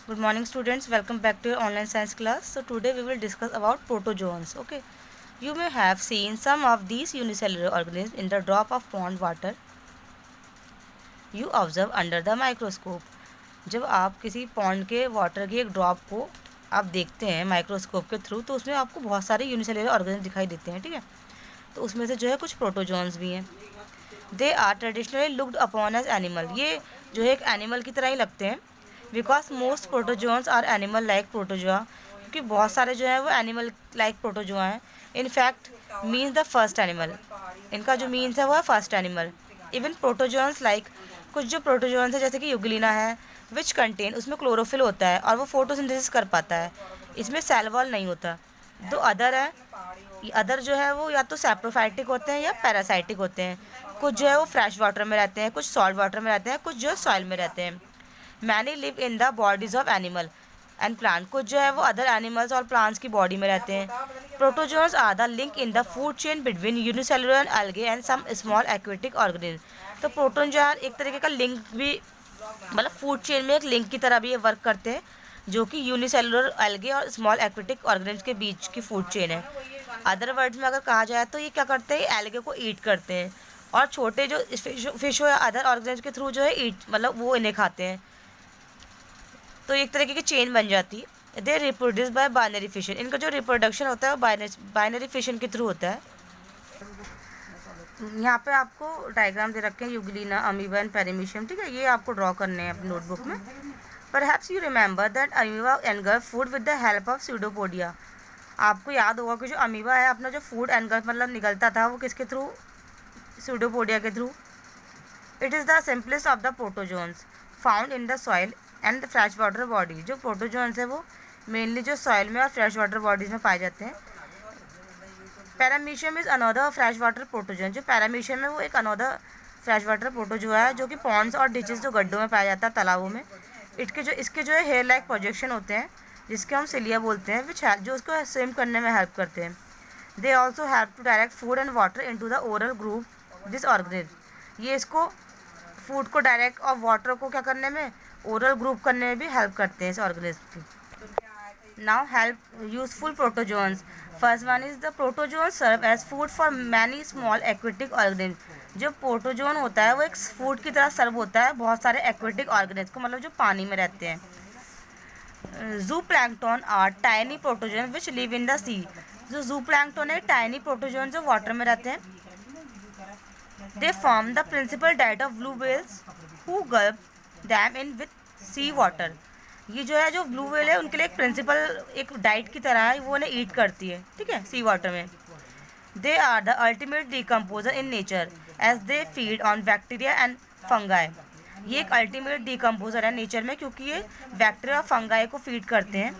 Good morning students, welcome back to your online science class. So today we will discuss about protozoans. Okay, you may have seen some of these unicellular organisms in the drop of pond water you observe under the microscope. जब आप किसी pond के water की एक drop को आप देखते हैं माइक्रोस्कोप के थ्रू, तो उसमें आपको बहुत सारे यूनिसेलुलर ऑर्गेनिज्म दिखाई देते हैं. ठीक है, तो उसमें से जो है कुछ प्रोटोजोन्स भी हैं. They are traditionally looked upon as animal. ये जो है एक एनिमल की तरह ही लगते हैं. Because most protozoans are animal like protozoa, क्योंकि बहुत सारे जो है वो एनिमल लाइक प्रोटोजोआ हैं. In fact means the first animal. इनका जो मीन्स है वो है first animal. Even protozoans like, कुछ जो प्रोटोजोन्स है जैसे कि यूग्लिना है, विच कंटेन, उसमें क्लोरोफिल होता है और वो फोटोसिंथेसिस कर पाता है. इसमें सेल वॉल नहीं होता. दो अदर है, अदर जो है वो या तो सैप्रोफाइटिक होते हैं या पैरासाइटिक होते हैं. कुछ जो है वो फ्रेश वाटर में रहते हैं, कुछ सॉल्ट वाटर में रहते हैं, कुछ जो है सॉइल में रहते हैं. Many live in the bodies of animal and plant. कुछ जो है वो अदर एनिमल्स और प्लांट्स की बॉडी में रहते हैं. Protozoans are the link in the food chain between unicellular algae and some small aquatic organism. तो प्रोटोन जो है एक तरीके का लिंक भी, मतलब फूड चेन में एक लिंक की तरह भी ये वर्क करते हैं, जो कि यूनिसेलुलर एल्गे और स्मॉल एक्वेटिक ऑर्गेनिज्म के बीच की फूड चेन है. अदर वर्ड्स में अगर कहा जाए तो ये क्या करते हैं, एल्गे को ईट करते हैं और छोटे जो फिश हो या अदर ऑर्गेनिज्म के थ्रू जो है ईट, मतलब वो इन्हें खाते हैं. तो एक तरीके की चेन बन जाती है. They reproduce by binary fission. इनका जो रिप्रोडक्शन होता है वो बाइनरी फिशन के थ्रू होता है. यहाँ पे आपको डायग्राम दे रखे हैं यूग्लिना, अमीबा एंड पेरिमीशियम. ठीक है, ये आपको ड्रॉ करने हैं अपनी नोटबुक में. Perhaps you remember that amoeba engulf food with the help of pseudopodia. आपको याद होगा कि जो अमीबा है अपना जो फूड एनगल्फ मतलब निकलता था वो किसके थ्रू, स्यूडोपोडिया के through. It is the simplest of the protozoans found in the soil and fresh water body. जो प्रोटोजोन्स है वो मेनली जो सॉइल में और फ्रेश वाटर बॉडीज में पाए जाते हैं. Paramecium is another fresh water protozoan. जो पैरामीशियम है वो एक अनदर फ्रेश वाटर प्रोटोजोआ है, जो कि पॉन्ड्स और डिचेस जो गड्ढों में पाया जाता है, तालाबों में. इसके जो है हेयर लाइक प्रोजेक्शन होते हैं जिसके हम सिलिया बोलते हैं, विच जो उसको स्विम करने में हेल्प करते हैं. They also help to direct food and water into the oral group this organism. ये इसको फूड को डायरेक्ट और वाटर को क्या करने में, ओरल ग्रुप करने में भी हेल्प करते हैं इस ऑर्गेनिज्म की. Now help useful protozoans. First one is the protozoan serve as food for many small aquatic organism. जो प्रोटोजोन होता है वो एक फूड की तरह सर्व होता है बहुत सारे एक्वेटिक ऑर्गेनिज्म को, मतलब जो पानी में रहते हैं. Zooplankton are tiny protozoan which live in the sea. जो जू प्लैंक्टन है टाइनी प्रोटोजोन जो वाटर में रहते हैं. They form the principal diet of blue whales who gulp them in with sea water. ये जो है जो ब्लू व्हेल है उनके लिए एक प्रिंसिपल एक डाइट की तरह है, वो उन्हें ईट करती है. ठीक है, सी वाटर में. They are the ultimate decomposer in nature as they feed on bacteria and fungi. ये एक अल्टीमेट डिकम्पोजर है नेचर में, क्योंकि ये बैक्टीरिया और फंगाई को फीड करते हैं.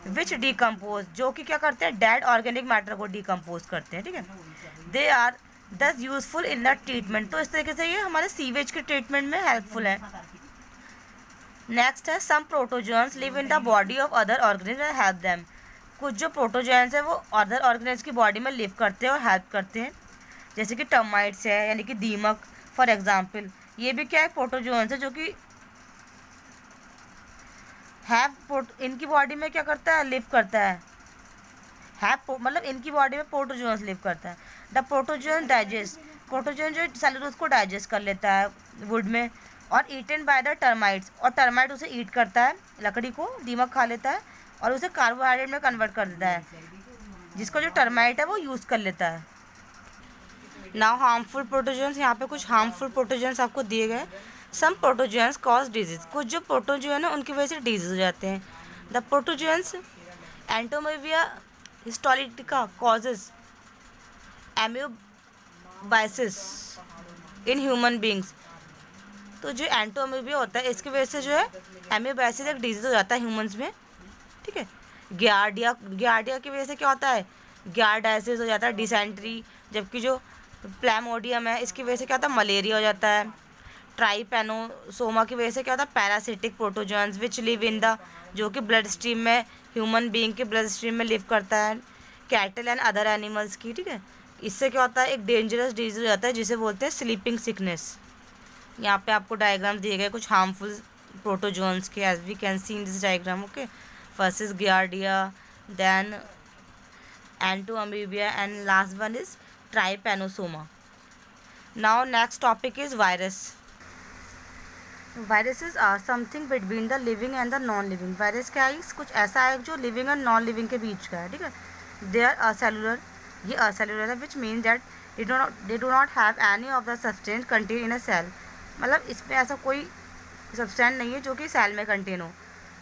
विच डिकम्पोज, जो कि क्या करते हैं, डेड ऑर्गेनिक मैटर को डिकम्पोज करते हैं. ठीक है, दे आर दस यूजफुल इन द ट्रीटमेंट. तो इस तरीके से ये हमारे सीवेज के ट्रीटमेंट में हेल्पफुल है. नेक्स्ट है some protozoans live in the body of other organism and help them. कुछ जो प्रोटोजोन्स है वो अदर ऑर्गेनिज्म की बॉडी में लिव करते हैं और हेल्प करते हैं, जैसे कि टर्माइट्स है यानी कि दीमक फॉर एग्जांपल. ये भी क्या है, प्रोटोजोन्स है जो कि इनकी बॉडी में क्या करता है, लिव करता है. मतलब इनकी बॉडी में प्रोटोजोन्स लिव करता है. The protozoan digest. प्रोटोजोन जो सेलुलोज को डाइजेस्ट कर लेता है वुड में और ईटन बाय द टर्माइट्स. और टर्माइट उसे ईट करता है, लकड़ी को दीमक खा लेता है और उसे कार्बोहाइड्रेट में कन्वर्ट कर देता है, जिसको जो टर्माइट है वो यूज़ कर लेता है. Now harmful protozoans. यहाँ पे कुछ हार्मफुल प्रोटोजोन्स आपको दिए गए. सम प्रोटोजोन्स कॉज डिजीज. कुछ जो प्रोटोजोन है उनकी वजह से डिजीज हो जाते हैं. The protozoans entamoeba histolytica causes amoebiasis in human beings. तो जो एंटोमेविया होता है इसकी वजह से जो है एम्यूबाइसिस एक डिजीज हो जाता है ह्यूमंस में. ठीक है, गियार्डिया की वजह से क्या होता है, गियार्डाइसिस हो जाता है, डिसेंट्री. जबकि जो प्लामोडियम है इसकी वजह से क्या होता है, मलेरिया हो जाता है. ट्राइपेनोसोमा की वजह से क्या होता है, parasitic protozoans which live in the, जो कि ब्लड स्ट्रीम में, ह्यूमन बीइंग के ब्लड स्ट्रीम में लिव करता है, कैटल एंड अदर एनिमल्स की. ठीक है, इससे क्या होता है, एक डेंजरस डिजीज हो जाता है जिसे बोलते हैं स्लीपिंग सिकनेस. यहाँ पे आपको डायग्राम दिए गए कुछ हार्मफुल प्रोटोजोन्स के, as we can see in this diagram. Okay, first is giardia, then entamoeba, and last one is trypanosoma. Now next topic is virus. Viruses are something between the living and the non living. Virus क्या है? कुछ ऐसा है जो living and non living के बीच का है. ठीक है, दे आर असेलुलर. ये असेलुलर है, which mean that they do not have any of the substance contain in a cell. मतलब इसमें ऐसा कोई सब्सटेंस नहीं है जो कि सेल में कंटेन हो.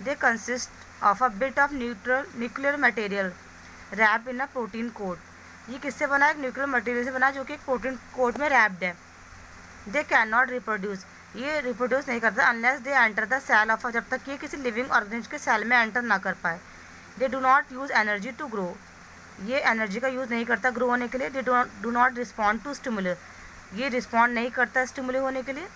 They consist of a bit of nuclear material wrap in a protein coat. ये किससे बना है? एक न्यूक्लियर मटेरियल से बना है जो कि एक प्रोटीन कोट में रैप्ड है. They can not reproduce. ये रिप्रोड्यूस नहीं करता unless they enter the cell of, जब तक ये किसी लिविंग ऑर्गेनिज्म के सेल में एंटर ना कर पाए. They do not use energy to grow. ये एनर्जी का यूज़ नहीं करता ग्रो होने के लिए. They do not respond to stimulus. ये रिस्पॉन्ड नहीं करता स्टिमुले होने के लिए.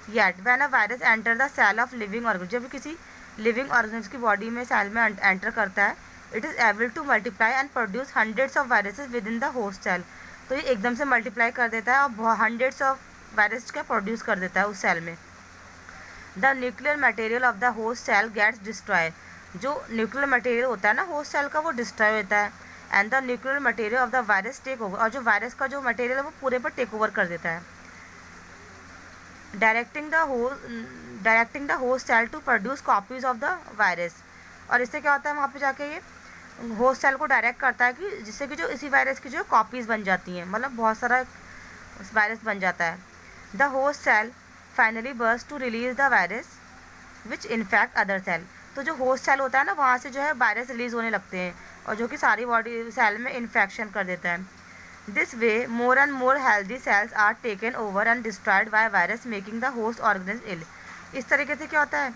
Yet when a virus enter the cell of living organism, जब किसी लिविंग ऑर्गेनिज्म की बॉडी में सेल में एंटर करता है, it is able to multiply and produce hundreds of viruses within the host cell. तो ये एकदम से मल्टीप्लाई कर देता है और हंड्रेड्स ऑफ वायरस का प्रोड्यूस कर देता है उस सेल में. The nuclear material of the host cell gets destroy. जो न्यूक्लियर मटेरियल होता है ना होस्ट सेल का, वो डिस्ट्रॉय होता है. And the nuclear material of the virus take over. और जो वायरस का जो मटेरियल है वो पूरे पर टेक ओवर कर देता है. Directing the host cell to produce copies of the virus. और इससे क्या होता है, वहाँ पे जाके ये होस्ट सेल को डायरेक्ट करता है कि जिससे कि जो इसी वायरस की जो कॉपीज़ बन जाती हैं, मतलब बहुत सारा वायरस बन जाता है. The host cell finally burst to release the virus which infect other cell. तो जो होस्ट सेल होता है ना, वहाँ से जो है वायरस रिलीज़ होने लगते हैं और जो कि सारी बॉडी सेल में इन्फेक्शन कर देता है. This way more and more healthy cells are taken over and destroyed by virus making the host organism ill. इस तरीके से क्या होता है,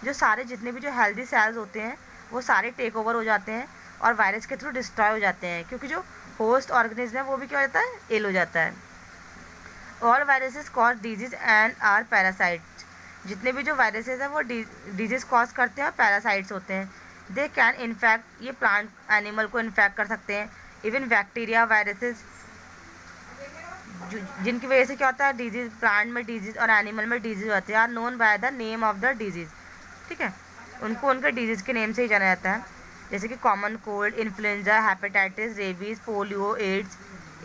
जो सारे जितने भी जो हेल्दी सेल्स होते हैं वो सारे टेक ओवर हो जाते हैं और वायरस के थ्रू डिस्ट्रॉय हो जाते हैं, क्योंकि जो होस्ट ऑर्गेनिज्म है वो भी क्या हो जाता है, इल हो जाता है. All viruses cause disease and are parasites. जितने भी जो वायरसेस हैं वो डिजीज कॉज करते हैं और पैरासाइट्स होते हैं. दे कैन इन्फेक्ट, ये प्लांट एनिमल को इन्फेक्ट कर सकते हैं. इवन बैक्टीरिया वायरसेस, जिनकी वजह से क्या होता है, डिजीज, प्लांट में डिजीज और एनिमल में डिजीज होती है, are known by the name of the disease. ठीक है, उनको उनके डिजीज़ के नेम से ही जाना जाता है. जैसे कि common cold, influenza, hepatitis, rabies, polio, AIDS.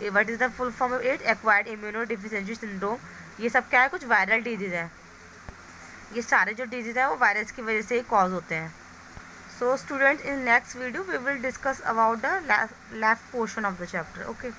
What is the full form of AIDS? Acquired immuno deficiency syndrome. ये सब क्या है, कुछ वायरल डिजीज़ है. ये सारे जो डिजीज़ है वो वायरस की वजह से ही कॉज होते हैं. So students, in next video we will discuss about the left portion of the chapter. Okay.